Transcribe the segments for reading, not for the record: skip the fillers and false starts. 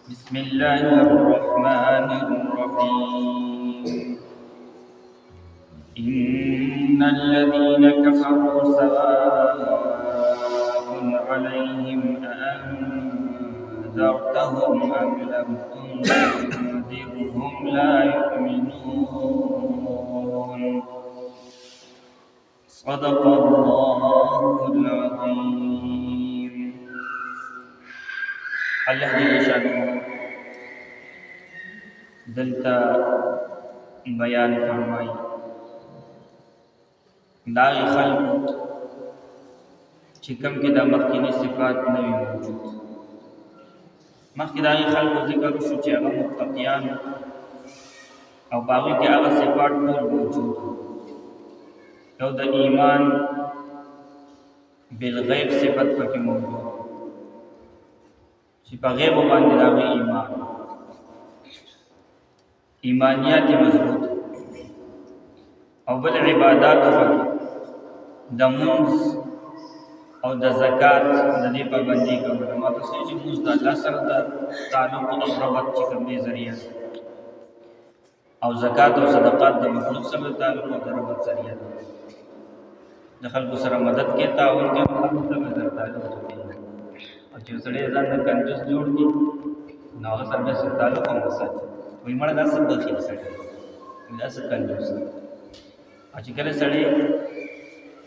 بسم الله الرحمن الرحيم إن الذين كفروا سواء عليهم أأنذرتهم أم لم تنذرهم لا يؤمنون صدق الله العظيم. الله جل شانه دلتا بیان فرمائی داغی خلق چکم کی دا مخکینی صفات نوی موجود مخکی داغی خلق ذکر شو چی اغا متقیان او باغی کی اغا صفات طول موجود یو دا ایمان بالغیب صفت پاکی موجود چی پا غیب باندې داغی ایمان ایمانیات مضبوط او بل عبادات پاکی دا منز او دا زکاة دا دی پابندی کبر ما تسوی چی منز دا اللہ سر دا تعلق او ربط چکم دی ذریعہ او زکاة او صدقات دا مخلوق سر دا تعلق او دا ربط ذریعہ دا خلق سر مدد کے تعاون کے مخلوق سر دا تعلق ہوتی ہے او چی سڑے ازان دا کنجوس جوڑ دی نو آغا سر میں سر تعلق او مساج وی مڑا دا سر بخیل سڑے دا سر کنجوس او چی کلے سڑے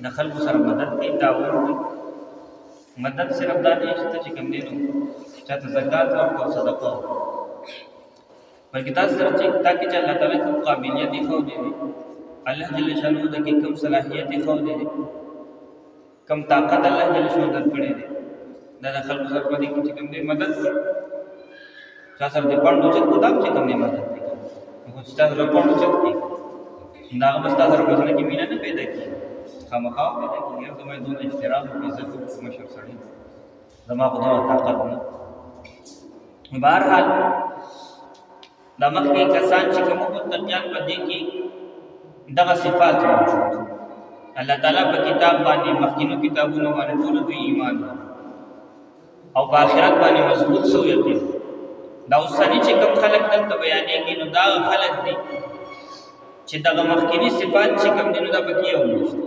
دا خلق سر مدد کی تعاون کی مدد صرف دا نیشتا چی کم دینو چاہتا زکاة ورکو صدقہ بلکہ تا سر تاکہ چا اللہ تعالیٰ کم قابلیت خو دے دے اللہ جل شانو دا کی کم صلاحیت خو دے دے کم طاقت اللہ جل شانو در پڑے دے دا خلق سر پا دی کم دے مدد کر چاہ سر دے پانڈو چت کو دام چی کم دے مدد دی کچھ چاہ سر پانڈو چت کی ناغم استا سر بزنہ کی مینہ نہ پیدا کی خامخواہ پیدا کی گیا زمان دون احترام کی عزت کو مشر سڑی زمان خدا طاقت نا بہرحال دا مخی کسان چی کمو متقیان پا دیکھی دغا صفات موجود اللہ تعالیٰ پا کتاب بانی مخینو کتابونو بانی طولو دوی ایمان او پا آخرت بانی مضبوط سو یقین دا اسانی چی کم خلق دلتا بیانے کی نو دا خلق دی چی دغا مخینی صفات چی کم دی نو دا بکی او نشتی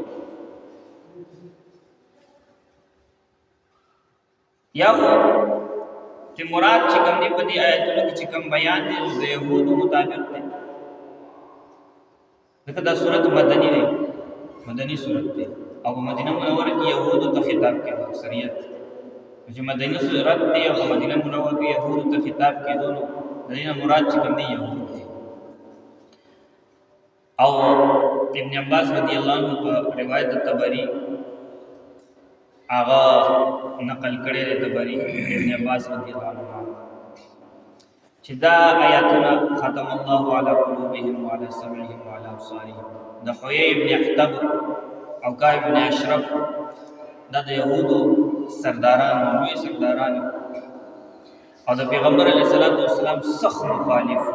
یا خو چی مراد چی کم دی پا دی آیتونو کی چی کم بیان دی دا یہودو مطابق دی لیکن دا صورت مدنی دی مدنی صورت دی او مدینہ منور کی یہودو تا خطاب کے دو اکثریت جو مدینہ صورت دی او مدینہ منور کی یہودو تا خطاب کے دونو مدینہ مراد چی کم دی یہود دی او ابن عباس رضی اللہ عنہ کا روایت تبری آغا نقل کرے تبری ابن عباس رضی اللہ عنہ چی دا آیاتنا ختم اللہ علی قلوبهم وعلی سمعهم وعلی ابصارهم دا حوی ابن احتب او کا ابن اشرف دا یہودو سرداران نوی سرداران او دا پیغمبر علیہ السلام سخت مخالف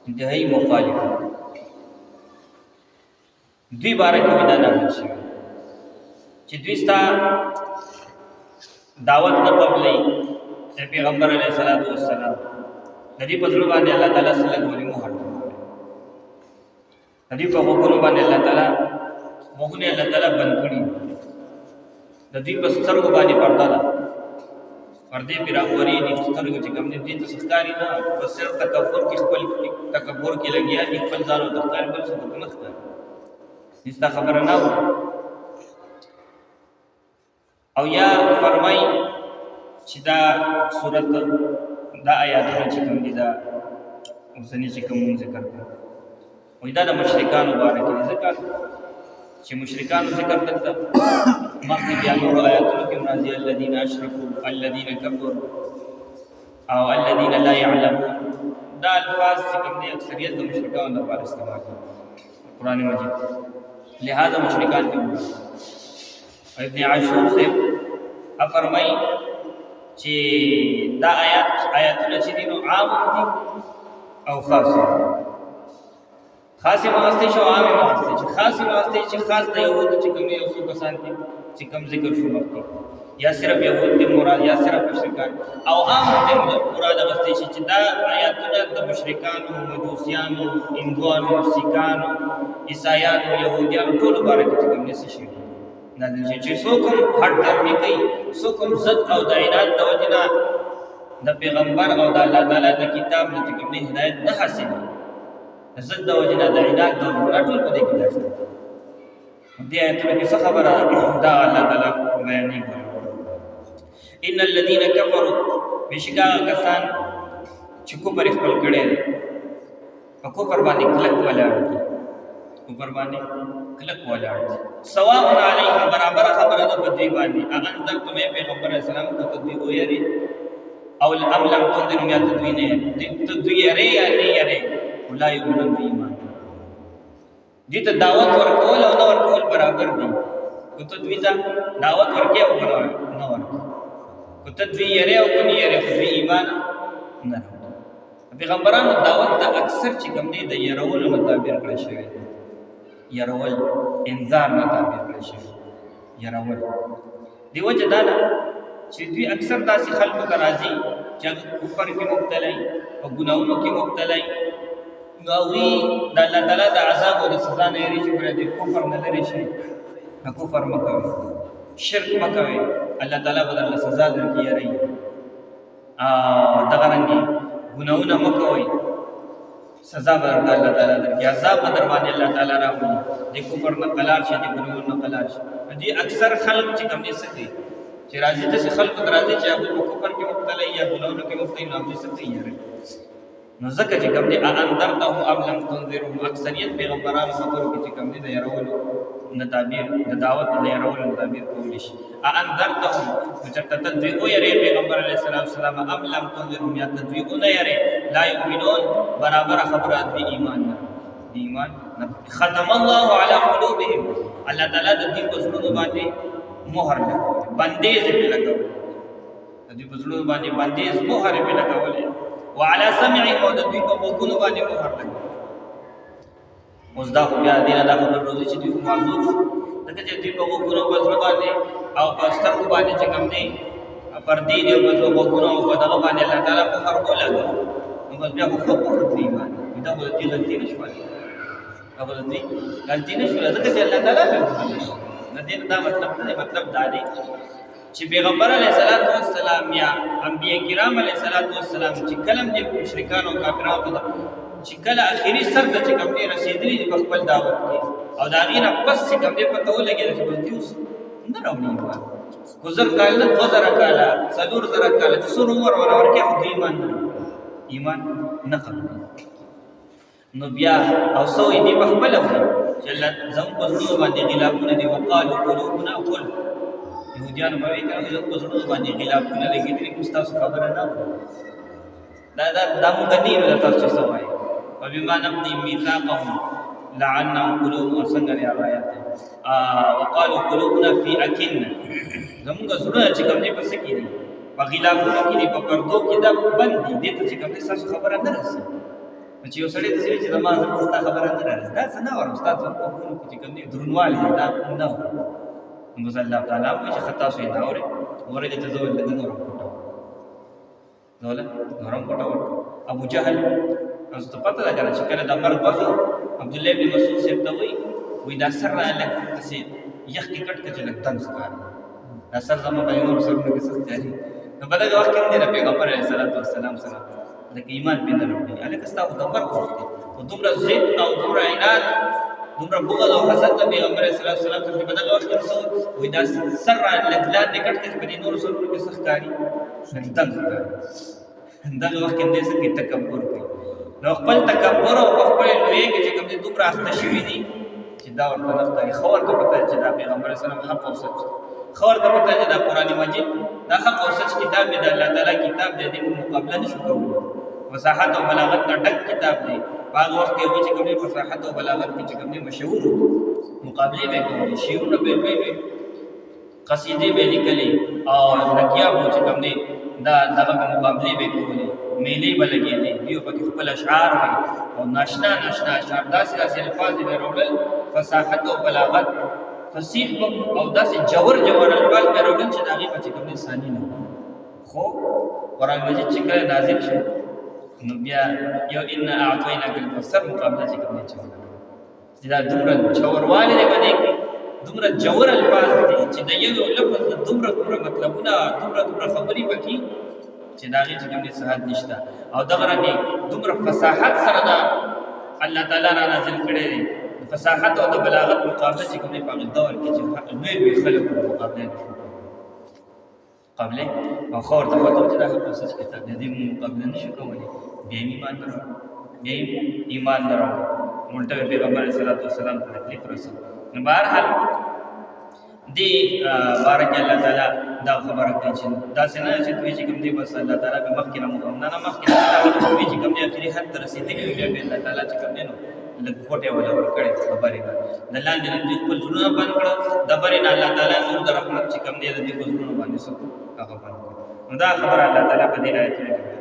انتہائی مخالف دوی بارہ کی ویدہ نازل شوی چی دوستا دعوت نہ قبلی پیغمبر علیہ السلام ندی پزلو باندې اللہ تعالیٰ صلی اللہ علیہ وسلم ندی پا غوگونو باندې اللہ تعالیٰ موگنے اللہ تعالیٰ بند کری ندی پا سترگو باندې پردہ دا پردے پی راغوری دی سترگو چکم دی تسخکاری نا بس صرف تکبر کی لگیا اقبل زانو تخکاری بل سکت نخکاری نستا خبر نہ ہو او یا فرمائی چی دا صورت دا آیاتنا چکم دی دا اسنی چکم من ذکر کر وی دا مشرکان مبارکی ذکر چی مشرکان ذکر دلتا مخی بیانور آیاتنا کی منازی الذین اشرکوا الذین کفر او الذین لا یعلمون دا الفاظ چکم دی اکثریت دا مشرکان دا بار استعمال قرآن مجید لہذا مشرکان کے مجید ابن عاشور سے فرمائی چی دا آیاتنا چی دینو عام دی او خاصی خاصی مغستی شو عامی مغستی چی خاصی مغستی چی خاص دا یہود چی کم یوسو کسان تی چی کم ذکر شو مغتی یا صرف یهود ته مراد یا صرف مشرکان او عام ته مراد غوښتي شي چې دا آیاتونه د مشرکانو مجوسیانو هندوانو سیکانو عیسایانو يهوديانو ټول باره کې کوم نشي شي نازل شي چې څوک هټ درمي کوي څوک زد او د عنایت د وجنا د پیغمبر او د الله تعالی د کتاب نه کوم هدایت نه حاصل زد د وجنا د عنایت د ټول په دې کې راځي دې آیتونه کې څه خبره دا الله تعالی بیانې کوي ان الذين كفروا بشکا کسان چې کفر خپل کړي په کفر باندې کلک ولاړ دي کفر باندې کلک ولاړ دي سواء علیهم برابر خبره ده په دې باندې اگر تم پیغمبر اسلام کو تدوی ويري او ام لم تنذر یا تدوی نه تدوی یری یا نه یری ولا یؤمنون ایمان دې ته دعوت ورکول او نه ورکول برابر دي کو تدوی ته دعوت ورکې او نه ورکول کو تدوی یری او کو نه یری خو ایمان نه پیغمبرانو دعوت د اکثر چې کوم دی د يرول مطابق کړی شوی يرول انذار مطابق کړی شوی يرول دیو جدانا چې دوی اکثر داسې خلکو ته راځي چې کفر کې مبتلا او ګناونو کې مبتلا نو وی د الله تعالی د عذاب او د سزا نه لري چې پر دې کفر نه لري شي کفر مکوي شرک مکوي الله تعالی بدل سزا درکې یاري دغه رنګي ګناونه مکوئ سزا به الله تعالی درکړي عذاب به در باندې الله تعالی راوړي د کفر نه قلار شي د ګناونو نه قلار شي دي اکثر خلک چې کوم دي سکي چې راځي د خلکو تر راځي چې هغه په کفر کې مبتلا یا ګناونو کې مبتلا نه دي سکي یاره نو ځکه چې کوم دي ان درته ام لم تنذرهم اکثریت پیغمبرانو خبرو کې چې کوم دي د يرولو نتابیر د دعوت د يرولو نتابیر کول شي ان درته چې تدوی او یری پیغمبر علیه السلام ام لم تنذرهم یا تدوی او نه یری لا یؤمنون برابر خبرات دی ایمان نه ختم الله علی قلوبهم الله تعالی د دې په زړونو باندې مهر بندیز په لګاو د دې په زړونو باندې بندیز مهر په لګاولې وعلى سمعهم او د دې په وګونو باندې مهر لګاو اوس دا بیا دینه دا خبر روزي چې دوی معذور دغه چې دوی په وګونو باندې او په سترګو باندې چې کوم دي پردې دی په وګونو او په دغه باندې الله تعالی په هر کوله نو بس بیا خو په دې باندې دا به دې غلطي نشوي دا به دې غلطي نشوي ځکه چې الله تعالی په دې دا مطلب دا دی چې پیغمبر علیه السلام یا انبیاء کرام علیه السلام چې کلم دې مشرکان او کافرانو ته چې کله اخیری سر ته چې کوم دې رسیدلی په خپل دعوت کې او دا غینه پس چې کوم دې پته ولګي چې دیوس نه راوړي گزر کال گزر کالا صدور زرا کالا چې سور عمر ورور کې خو ایمان نه قبول نو بیا او سو دې په خپل چې الله زم په زړه باندې غلافونه دي وقالو قلوبنا قل يهوديان به کوي زم په زړه باندې غلافونه لګي دي تاسو خبره نه دا موږ نه یو تاسو څه وایي وبما نقضي ميثاقهم لعنهم قلوب وسنگ آیات وقالوا قلوبنا في اكنه زموږ زړه چې کوم دې پس کې دي په غلافونو کې دي په پردو کې دا بند دي ته چې کوم دې تاسو خبره نه رسي چې یو سړی دې چې زما زما خبره نه رسي دا څنګه ور استاد په کوم کې کوم دې درنوالي دا نه نو الله تعالی په چې خطا سوی دا اورې دې ته زول دې نور کوټو زول نورم کوټو ابو جهل تاسو ته پته ده چې کله د مرګ وخت عبد الله بن مسعود صاحب ته وی دا سر را لکه څه یخ کې کټ کټ لګ تنګ ښکار دا سر زمو په نور سره کې څه جاري نو په دغه وخت کې د پیغمبر علیه السلام سره د ایمان په دروړي الکه ستاسو د مرګ وخت او دومره زید او دومره عناد دومره بغض او حسد د پیغمبر علیه السلام سره په دغه وخت کې وی دا سر را لګ لا د کټ کټ په نور سره کې څه ښکاری تنګ ښکار دغه وخت کې د څه تکبر کوي نو خپل تکبر او خپل لوی کې چې کوم دې دومره اخته شوی دي چې دا ورته نختاري خبر ته پته چې دا پیغمبر اسلام حق او سچ خبر ته پته چې دا قرآن مجید دا حق او سچ کتاب دی د الله تعالی کتاب دی د مقابله نشو کولی وضاحت او بلاغت کا ډک کتاب دی باغ وخت کې چې کوم فصاحت او بلاغت کې چې کوم مشهور مقابله به کوي شیرونه به قصیدې به لیکلي او نکیا به چې کوم دا دغه مقابله به کوي میلې بلګې دي یو په خپل اشعار او ناشنا اشعار داسې الفاظ به وروړل فصاحت او بلاغت فصیح او داسې جوور الفاظ به راوړل چې د هغې به چې کوم دی ثاني نه خو قرآن مجید چې کله نازل شو نو بیا یو انا اعطیناک الکوثر مقابله چې کوم دی چې چې دا دومره جووروالی دی په دې کې دومره جوور الفاظ دي چې د یو لفظ د دومره مطلبونه دومره خبرې پکې چې د هغې چې کوم دی صحت نشته او دغه رنګې دومره فصاحت سره دا الله تعالی را نازل کړی دی فصاحت او د بلاغت مقابله چې کوم دی په هغه دور کې چې لوی خلکو مقابله قبله او خور ته پته چې دا په اساس کتاب دې مقابله نشو کولی بیا ایمان درو ملته پیغمبر صلی الله علیه وسلم ته تکلیف رسول نو بهرحال دی بارک الله تعالی دا خبره کوي چې دا څنګه چې دوی چې کوم دی بس الله تعالی په مخ کې نه مخ کې دا دوی چې کوم دی اخري حد تر رسیدلی بیا به الله تعالی چې کوم دی نو لږ کوټه ولا ور کړې خبرې د لاندې نن دې خپل زړه باندې کړه د برې نه الله تعالی نور د رحمت چې کوم دی د دې زړه باندې سو هغه باندې نو دا خبره الله تعالی په دې آیت کې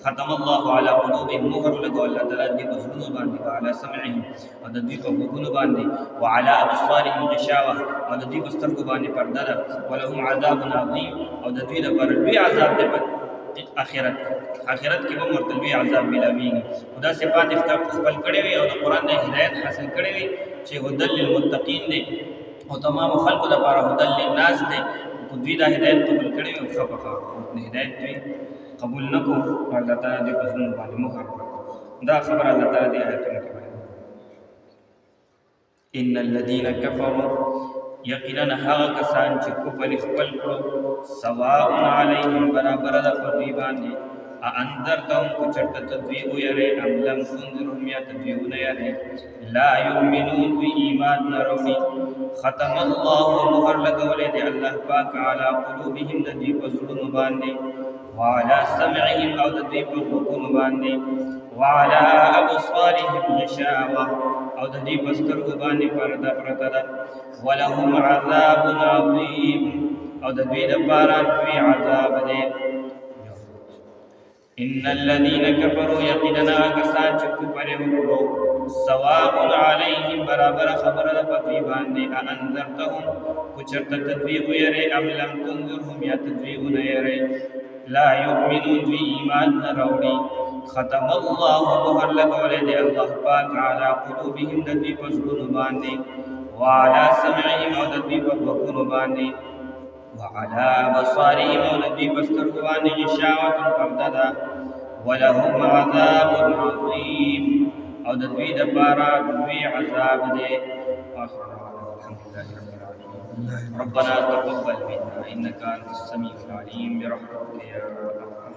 ختم الله على قلوبهم مهر لګو الله تعالی دې زړه باندې وعلى سمعهم او د دې په وګونو باندې وعلى ابصارهم غشاوه او د دې په سترګو باندې پرده ده ولهم عذاب عظیم او د دې لپاره لوی عذاب دی آخرت کې به ورته لوی عذاب ملاویږي خدا صفات خپل کړي وي او د قرآن د هدایت حاصل کړي وي چې هدل للمتقین دی او تمام خلکو لپاره هدل للناس دی خو دوی دا هدایت قبول کړي وي او ښه پخه هدایت دوی قبول نه کړو الله تعالی دې په زړونو باندې مهر دا خبره الله تعالی دې آیتونو کې بیان ان الذين كفروا یقینا هغه کسان چې کفر خپل کړو سواء علیهم برابر ده پر دوی باندې انذرتهم کو چرته تدوی ویری ام لم تنذرهم یا تدوی نه یری لا یؤمنون بی ایمان نروی ختم الله مهر لګولې دی الله پاک علی قلوبهم د دې په زړونو باندې وعلى سمعهم او د دې په غوږونو باندې وعلى ابصارهم غشاوه او د دې په سترګو باندې پرده پرته ده ولهم عذاب عظیم او د دې لپاره لوی عذاب دی ان الذين كفروا يقينا كسان چې کفر وکړو سواء عليهم برابر خبره په دوی باندې انذرتهم کو چرته تدویغ یری ام لم تنذرهم یا تدویغ نه یری لا یؤمنون بی ایمان نه راوړي ختم الله مهر لګولې دی الله پاک علی قلوبهم د دې په زړونو باندې وعلى سمعهم او د دې په غوږونو باندې وعلى بصارهم او د دې په سترګو باندې غشاوة پرده ده ولهم عذاب عظیم او د دوی دپاره لوی عذاب دی آخر دعوانا الحمد لله رب العالمين ربنا تقبل منا انك انت السميع العليم برحمتك يا ارحم